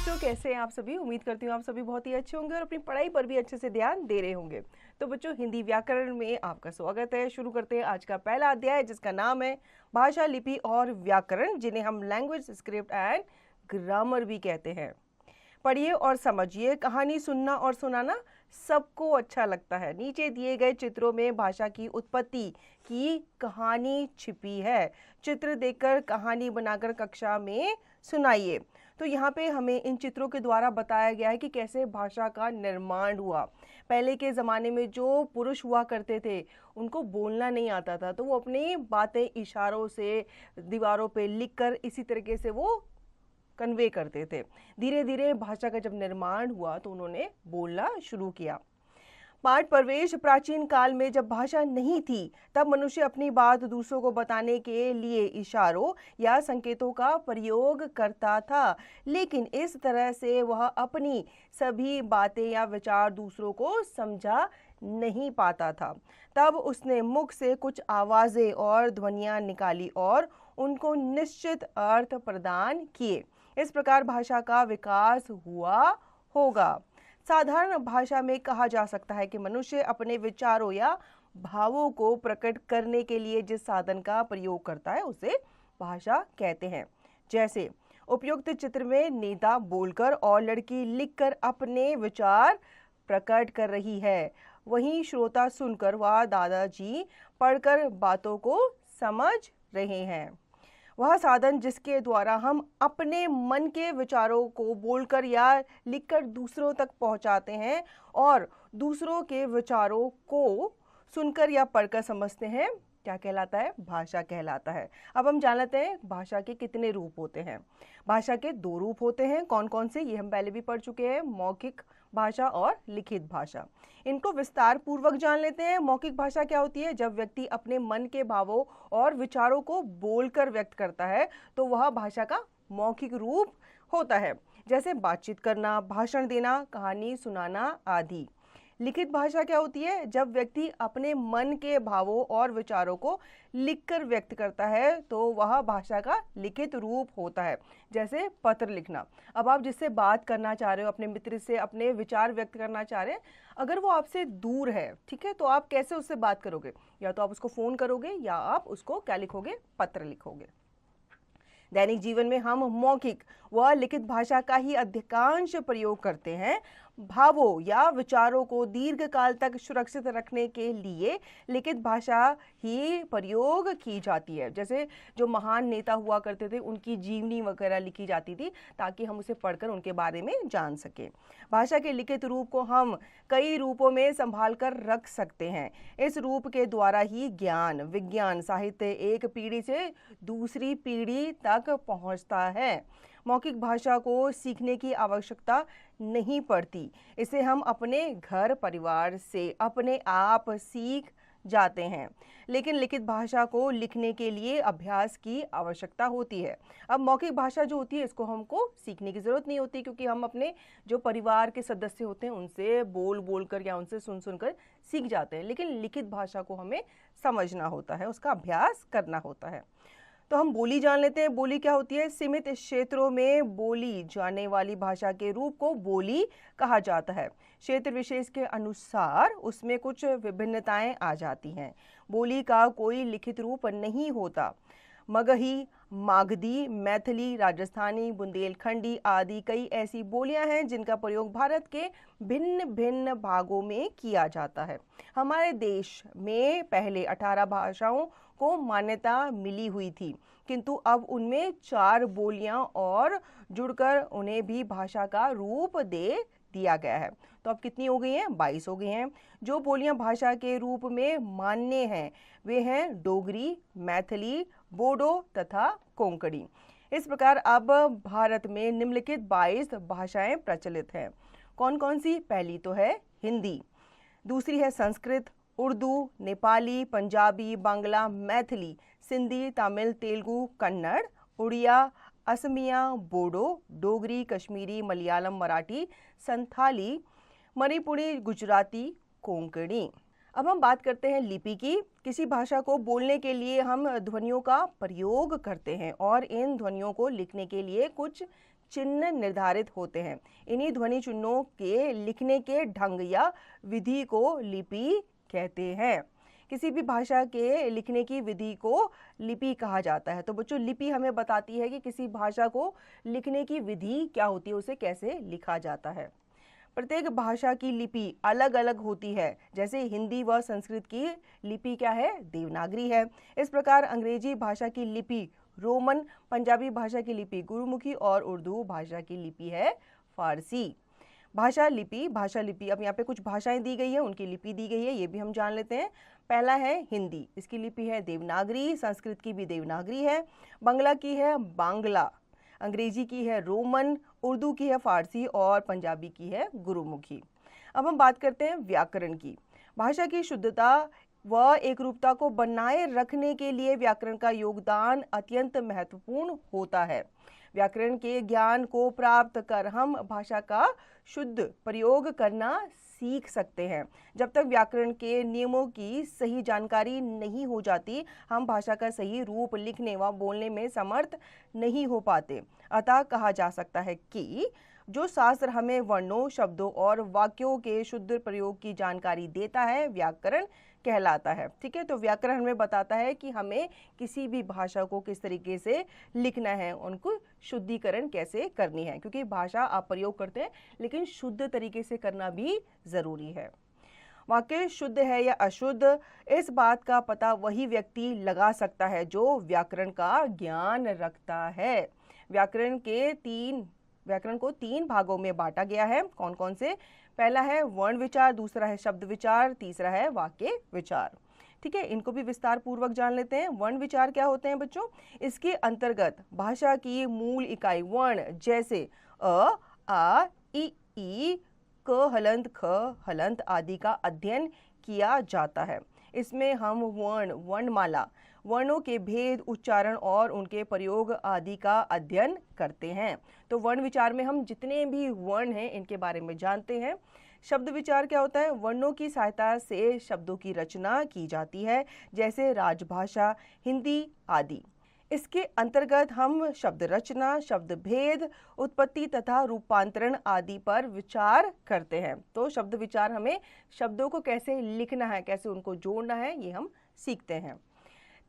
बच्चों, कैसे हैं आप सभी। उम्मीद करती हूँ आप सभी बहुत ही अच्छे होंगे और अपनी पढ़ाई पर भी अच्छे से ध्यान दे रहे होंगे। तो बच्चों, हिंदी व्याकरण में आपका स्वागत है। शुरू करते हैं आज का पहला अध्याय, जिसका नाम है भाषा, लिपि और व्याकरण, जिन्हें हम लैंग्वेज, स्क्रिप्ट एंड ग्रामर भी कहते हैं। पढ़िए और समझिए। कहानी सुनना और सुनाना सबको अच्छा लगता है। नीचे दिए गए चित्रों में भाषा की उत्पत्ति की कहानी छिपी है। चित्र देखकर कहानी बनाकर कक्षा में सुनाइए। तो यहाँ पे हमें इन चित्रों के द्वारा बताया गया है कि कैसे भाषा का निर्माण हुआ। पहले के ज़माने में जो पुरुष हुआ करते थे, उनको बोलना नहीं आता था, तो वो अपनी बातें इशारों से दीवारों पे लिखकर इसी तरीके से वो कन्वे करते थे। धीरे धीरे भाषा का जब निर्माण हुआ तो उन्होंने बोलना शुरू किया। पाठ प्रवेश। प्राचीन काल में जब भाषा नहीं थी, तब मनुष्य अपनी बात दूसरों को बताने के लिए इशारों या संकेतों का प्रयोग करता था, लेकिन इस तरह से वह अपनी सभी बातें या विचार दूसरों को समझा नहीं पाता था। तब उसने मुख से कुछ आवाज़ें और ध्वनियाँ निकाली और उनको निश्चित अर्थ प्रदान किए। इस प्रकार भाषा का विकास हुआ होगा। साधारण भाषा में कहा जा सकता है कि मनुष्य अपने विचारों या भावों को प्रकट करने के लिए जिस साधन का प्रयोग करता है उसे भाषा कहते हैं। जैसे उपयुक्त चित्र में नेता बोलकर और लड़की लिखकर अपने विचार प्रकट कर रही है, वहीं श्रोता सुनकर व दादाजी पढ़कर बातों को समझ रहे हैं। वह साधन जिसके द्वारा हम अपने मन के विचारों को बोलकर या लिखकर दूसरों तक पहुंचाते हैं और दूसरों के विचारों को सुनकर या पढ़कर समझते हैं, क्या कहलाता है? भाषा कहलाता है। अब हम जान लेते हैं भाषा के कितने रूप होते हैं। भाषा के दो रूप होते हैं। कौन कौन से, ये हम पहले भी पढ़ चुके हैं। मौखिक भाषा और लिखित भाषा। इनको विस्तार पूर्वक जान लेते हैं। मौखिक भाषा क्या होती है? जब व्यक्ति अपने मन के भावों और विचारों को बोलकर व्यक्त करता है तो वह भाषा का मौखिक रूप होता है, जैसे बातचीत करना, भाषण देना, कहानी सुनाना आदि। लिखित भाषा क्या होती है? जब व्यक्ति अपने मन के भावों और विचारों को लिखकर व्यक्त करता है तो वह भाषा का लिखित रूप होता है, जैसे पत्र लिखना। अब आप जिससे बात करना चाह रहे हो, अपने मित्र से अपने विचार व्यक्त करना चाह रहे हैं, अगर वो आपसे दूर है, ठीक है, तो आप कैसे उससे बात करोगे? या तो आप उसको फ़ोन करोगे या आप उसको क्या लिखोगे? पत्र लिखोगे। दैनिक जीवन में हम मौखिक व लिखित भाषा का ही अधिकांश प्रयोग करते हैं। भावों या विचारों को दीर्घकाल तक सुरक्षित रखने के लिए लिखित भाषा ही प्रयोग की जाती है। जैसे जो महान नेता हुआ करते थे, उनकी जीवनी वगैरह लिखी जाती थी ताकि हम उसे पढ़कर उनके बारे में जान सकें। भाषा के लिखित रूप को हम कई रूपों में संभाल कर रख सकते हैं। इस रूप के द्वारा ही ज्ञान, विज्ञान, साहित्य एक पीढ़ी से दूसरी पीढ़ी तक पहुंचता है। मौखिक भाषा को सीखने की आवश्यकता नहीं पड़ती। इसे हम अपने घर परिवार से अपने आप सीख जाते हैं, लेकिन लिखित भाषा को लिखने के लिए अभ्यास की आवश्यकता होती है। अब मौखिक भाषा जो होती है, इसको हमको सीखने की ज़रूरत नहीं होती, क्योंकि हम अपने जो परिवार के सदस्य होते हैं उनसे बोल बोल कर या उनसे सुन सुन कर सीख जाते हैं। लेकिन लिखित भाषा को हमें समझना होता है, उसका अभ्यास करना होता है। तो हम बोली जान लेते हैं। बोली क्या होती है? सीमित क्षेत्रों में बोली जाने वाली भाषा के रूप को बोली कहा जाता है। क्षेत्र विशेष के अनुसार उसमें कुछ विभिन्नताएं आ जाती हैं। बोली का कोई लिखित रूप नहीं होता। मगही, मागधी, मैथिली, राजस्थानी, बुंदेलखंडी आदि कई ऐसी बोलियां हैं जिनका प्रयोग भारत के भिन्न भिन्न भागों में किया जाता है। हमारे देश में पहले 18 भाषाओं को मान्यता मिली हुई थी, किंतु अब उनमें 4 बोलियां और जुड़कर उन्हें भी भाषा का रूप दे दिया गया है। तो अब कितनी हो गई हैं? 22 हो गई हैं। जो बोलियां भाषा के रूप में मान्य हैं वे हैं डोगरी, मैथिली, बोडो तथा कोंकणी। इस प्रकार अब भारत में निम्नलिखित 22 भाषाएं प्रचलित हैं। कौन कौन सी? पहली तो है हिंदी, दूसरी है संस्कृत, उर्दू, नेपाली, पंजाबी, बांग्ला, मैथिली, सिंधी, तमिल, तेलुगु, कन्नड़, उड़िया, असमिया, बोडो, डोगरी, कश्मीरी, मलयालम, मराठी, संथाली, मणिपुरी, गुजराती, कोंकणी। अब हम बात करते हैं लिपि की। किसी भाषा को बोलने के लिए हम ध्वनियों का प्रयोग करते हैं और इन ध्वनियों को लिखने के लिए कुछ चिन्ह निर्धारित होते हैं। इन्हीं ध्वनि चिन्हों के लिखने के ढंग या विधि को लिपि कहते हैं। किसी भी भाषा के लिखने की विधि को लिपि कहा जाता है। तो बच्चों लिपि हमें बताती है कि किसी भाषा को लिखने की विधि क्या होती है, उसे कैसे लिखा जाता है। प्रत्येक भाषा की लिपि अलग अलग होती है। जैसे हिंदी व संस्कृत की लिपि क्या है, देवनागरी है। इस प्रकार अंग्रेजी भाषा की लिपि रोमन, पंजाबी भाषा की लिपि गुरुमुखी और उर्दू भाषा की लिपि है फारसी। भाषा लिपि अब यहाँ पे कुछ भाषाएं दी गई है, उनकी लिपि दी गई है, ये भी हम जान लेते हैं। पहला है हिंदी, इसकी लिपि है देवनागरी। संस्कृत की भी देवनागरी है। बांग्ला की है बांग्ला। अंग्रेजी की है रोमन। उर्दू की है फारसी और पंजाबी की है गुरुमुखी। अब हम बात करते हैं व्याकरण की। भाषा की शुद्धता व एकरूपता को बनाए रखने के लिए व्याकरण का योगदान अत्यंत महत्वपूर्ण होता है। व्याकरण के ज्ञान को प्राप्त कर हम भाषा का शुद्ध प्रयोग करना सीख सकते हैं। जब तक व्याकरण के नियमों की सही जानकारी नहीं हो जाती, हम भाषा का सही रूप लिखने व बोलने में समर्थ नहीं हो पाते। अतः कहा जा सकता है कि जो शास्त्र हमें वर्णों, शब्दों और वाक्यों के शुद्ध प्रयोग की जानकारी देता है, व्याकरण कहलाता है। ठीक है, तो व्याकरण हमें बताता है कि हमें किसी भी भाषा को किस तरीके से लिखना है, उनको शुद्धिकरण कैसे करनी है, क्योंकि भाषा आप प्रयोग करते हैं लेकिन शुद्ध तरीके से करना भी जरूरी है। वाक्य शुद्ध है या अशुद्ध, इस बात का पता वही व्यक्ति लगा सकता है जो व्याकरण का ज्ञान रखता है। व्याकरण को तीन भागों में बांटा गया है। कौन कौन से? पहला है वर्ण विचार, दूसरा है शब्द विचार, तीसरा है वाक्य विचार। ठीक है, इनको भी विस्तार पूर्वक जान लेते हैं। वर्ण विचार क्या होते हैं बच्चों? इसके अंतर्गत भाषा की मूल इकाई वर्ण जैसे अ, आ, ई, क हलंत, ख हलंत आदि का अध्ययन किया जाता है। इसमें हम वर्णमाला, वर्णों के भेद, उच्चारण और उनके प्रयोग आदि का अध्ययन करते हैं। तो वर्ण विचार में हम जितने भी वर्ण हैं इनके बारे में जानते हैं। शब्द विचार क्या होता है? वर्णों की सहायता से शब्दों की रचना की जाती है, जैसे राजभाषा, हिंदी आदि। इसके अंतर्गत हम शब्द रचना, शब्द भेद, उत्पत्ति तथा रूपांतरण आदि पर विचार करते हैं। तो शब्द विचार हमें शब्दों को कैसे लिखना है, कैसे उनको जोड़ना है, ये हम सीखते हैं।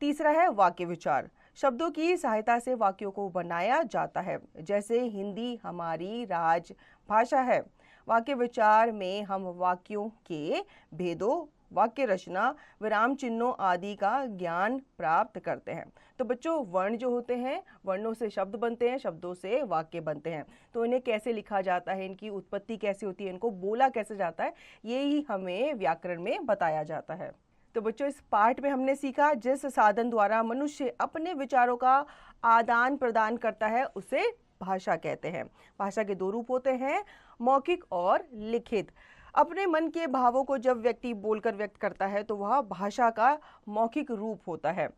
तीसरा है वाक्य विचार। शब्दों की सहायता से वाक्यों को बनाया जाता है, जैसे हिंदी हमारी राजभाषा है। वाक्य विचार में हम वाक्यों के भेदों, वाक्य रचना, विराम चिन्हों आदि का ज्ञान प्राप्त करते हैं। तो बच्चों वर्ण जो होते हैं, वर्णों से शब्द बनते हैं, शब्दों से वाक्य बनते हैं। तो इन्हें कैसे लिखा जाता है, इनकी उत्पत्ति कैसे होती है, इनको बोला कैसे जाता है, ये ही हमें व्याकरण में बताया जाता है। तो बच्चों इस पाठ में हमने सीखा जिस साधन द्वारा मनुष्य अपने विचारों का आदान प्रदान करता है उसे भाषा कहते हैं। भाषा के दो रूप होते हैं, मौखिक और लिखित। अपने मन के भावों को जब व्यक्ति बोलकर व्यक्त करता है तो वह भाषा का मौखिक रूप होता है।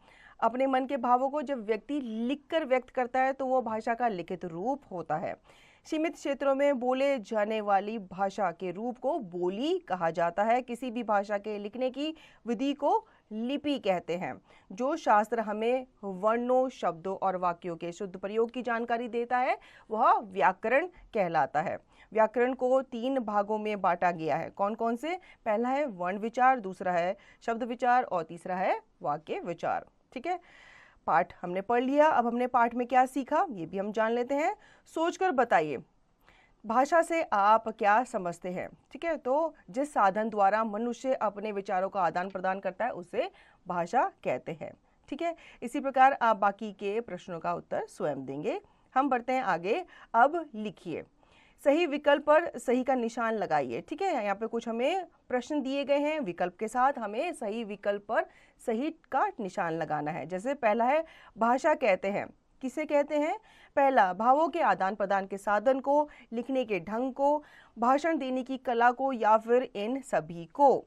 अपने मन के भावों को जब व्यक्ति लिखकर व्यक्त करता है तो वह भाषा का लिखित रूप होता है। सीमित क्षेत्रों में बोले जाने वाली भाषा के रूप को बोली कहा जाता है। किसी भी भाषा के लिखने की विधि को लिपि कहते हैं। जो शास्त्र हमें वर्णों, शब्दों और वाक्यों के शुद्ध प्रयोग की जानकारी देता है वह व्याकरण कहलाता है। व्याकरण को तीन भागों में बांटा गया है। कौन कौन से? पहला है वर्ण विचार, दूसरा है शब्द विचार और तीसरा है वाक्य विचार। ठीक है, पाठ हमने पढ़ लिया। अब हमने पाठ में क्या सीखा ये भी हम जान लेते हैं। सोचकर बताइए, भाषा से आप क्या समझते हैं? ठीक है, तो जिस साधन द्वारा मनुष्य अपने विचारों का आदान प्रदान करता है उसे भाषा कहते हैं। ठीक है, इसी प्रकार आप बाकी के प्रश्नों का उत्तर स्वयं देंगे। हम बढ़ते हैं आगे। अब लिखिए, सही विकल्प पर सही का निशान लगाइए। ठीक है, यहाँ पे कुछ हमें प्रश्न दिए गए हैं, विकल्प के साथ हमें सही विकल्प पर सही का निशान लगाना है। जैसे पहला है भाषा कहते हैं, किसे कहते हैं? पहला, भावों के आदान प्रदान के साधन को, लिखने के ढंग को, भाषण देने की कला को या फिर इन सभी को।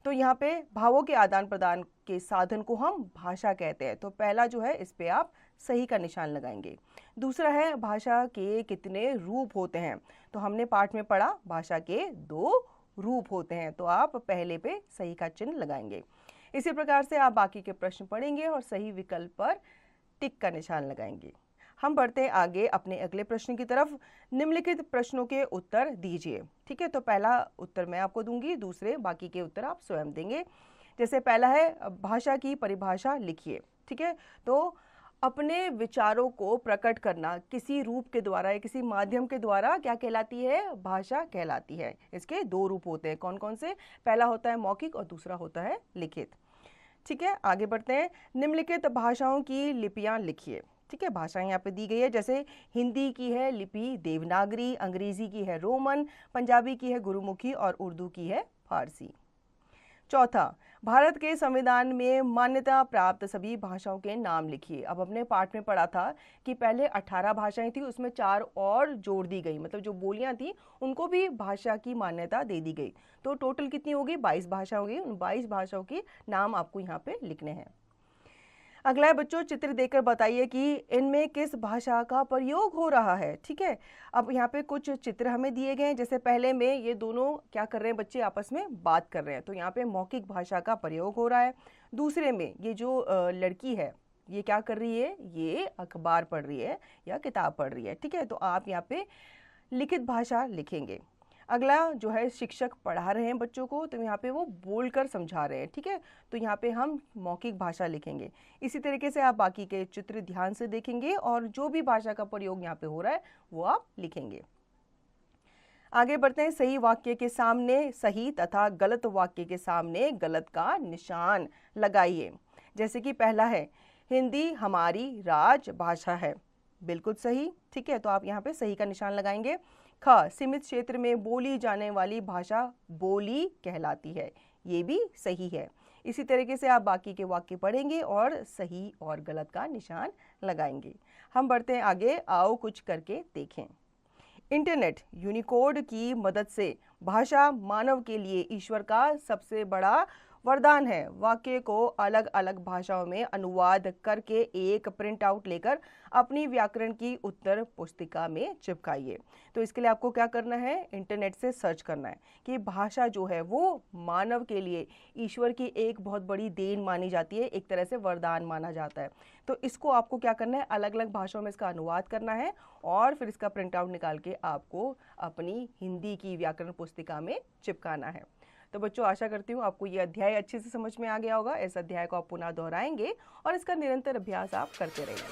तो यहाँ पे भावों के आदान प्रदान के साधन को हम भाषा कहते हैं। तो पहला जो है इस पे आप सही का निशान लगाएंगे। दूसरा है भाषा के कितने रूप होते हैं? तो हमने पाठ में पढ़ा भाषा के दो रूप होते हैं, तो आप पहले पे सही का चिन्ह लगाएंगे। इसी प्रकार से आप बाकी के प्रश्न पढ़ेंगे और सही विकल्प पर टिक का निशान लगाएंगे। हम बढ़ते हैं आगे अपने अगले प्रश्न की तरफ। निम्नलिखित प्रश्नों के उत्तर दीजिए। ठीक है, तो पहला उत्तर मैं आपको दूंगी, दूसरे बाकी के उत्तर आप स्वयं देंगे। जैसे पहला है भाषा की परिभाषा लिखिए। ठीक है, तो अपने विचारों को प्रकट करना किसी रूप के द्वारा या किसी माध्यम के द्वारा क्या कहलाती है? भाषा कहलाती है। इसके दो रूप होते हैं, कौन कौन से? पहला होता है मौखिक और दूसरा होता है लिखित। ठीक है, आगे बढ़ते हैं। निम्नलिखित भाषाओं की लिपियां लिखिए। ठीक है, भाषाएं यहाँ पे दी गई है, जैसे हिंदी की है लिपि देवनागरी, अंग्रेजी की है रोमन, पंजाबी की है गुरुमुखी और उर्दू की है फारसी। चौथा, भारत के संविधान में मान्यता प्राप्त सभी भाषाओं के नाम लिखिए। अब अपने पाठ में पढ़ा था कि पहले 18 भाषाएं थी, उसमें 4 और जोड़ दी गई, मतलब जो बोलियां थी उनको भी भाषा की मान्यता दे दी गई। तो टोटल कितनी होगी? 22 भाषा होगी। उन 22 भाषाओं के नाम आपको यहाँ पे लिखने हैं। अगला है बच्चों, चित्र देखकर बताइए कि इनमें किस भाषा का प्रयोग हो रहा है। ठीक है, अब यहाँ पे कुछ चित्र हमें दिए गए हैं। जैसे पहले में ये दोनों क्या कर रहे हैं? बच्चे आपस में बात कर रहे हैं, तो यहाँ पे मौखिक भाषा का प्रयोग हो रहा है। दूसरे में ये जो लड़की है ये क्या कर रही है? ये अखबार पढ़ रही है या किताब पढ़ रही है। ठीक है, तो आप यहाँ पे लिखित भाषा लिखेंगे। अगला जो है शिक्षक पढ़ा रहे हैं बच्चों को, तो यहाँ पे वो बोलकर समझा रहे हैं। ठीक है, तो यहाँ पे हम मौखिक भाषा लिखेंगे। इसी तरीके से आप बाकी के चित्र ध्यान से देखेंगे और जो भी भाषा का प्रयोग यहाँ पे हो रहा है वो आप लिखेंगे। आगे बढ़ते हैं। सही वाक्य के सामने सही तथा गलत वाक्य के सामने गलत का निशान लगाइए। जैसे कि पहला है, हिंदी हमारी राजभाषा है। बिल्कुल सही। ठीक है, तो आप यहाँ पे सही का निशान लगाएंगे। ख, सीमित क्षेत्र में बोली जाने वाली भाषा बोली कहलाती है। ये भी सही है। इसी तरीके से आप बाकी के वाक्य पढ़ेंगे और सही और गलत का निशान लगाएंगे। हम बढ़ते हैं आगे, आओ कुछ करके देखें। इंटरनेट यूनिकोड की मदद से भाषा मानव के लिए ईश्वर का सबसे बड़ा वरदान है। वाक्य को अलग अलग भाषाओं में अनुवाद करके एक प्रिंट आउट लेकर अपनी व्याकरण की उत्तर पुस्तिका में चिपकाइए। तो इसके लिए आपको क्या करना है? इंटरनेट से सर्च करना है कि भाषा जो है वो मानव के लिए ईश्वर की एक बहुत बड़ी देन मानी जाती है, एक तरह से वरदान माना जाता है। तो इसको आपको क्या करना है? अलग अलग भाषाओं में इसका अनुवाद करना है और फिर इसका प्रिंट आउट निकाल के आपको अपनी हिंदी की व्याकरण पुस्तिका में चिपकाना है। तो बच्चों, आशा करती हूँ आपको ये अध्याय अच्छे से समझ में आ गया होगा। इस अध्याय को आप पुनः दोहराएंगे और इसका निरंतर अभ्यास आप करते रहेंगे।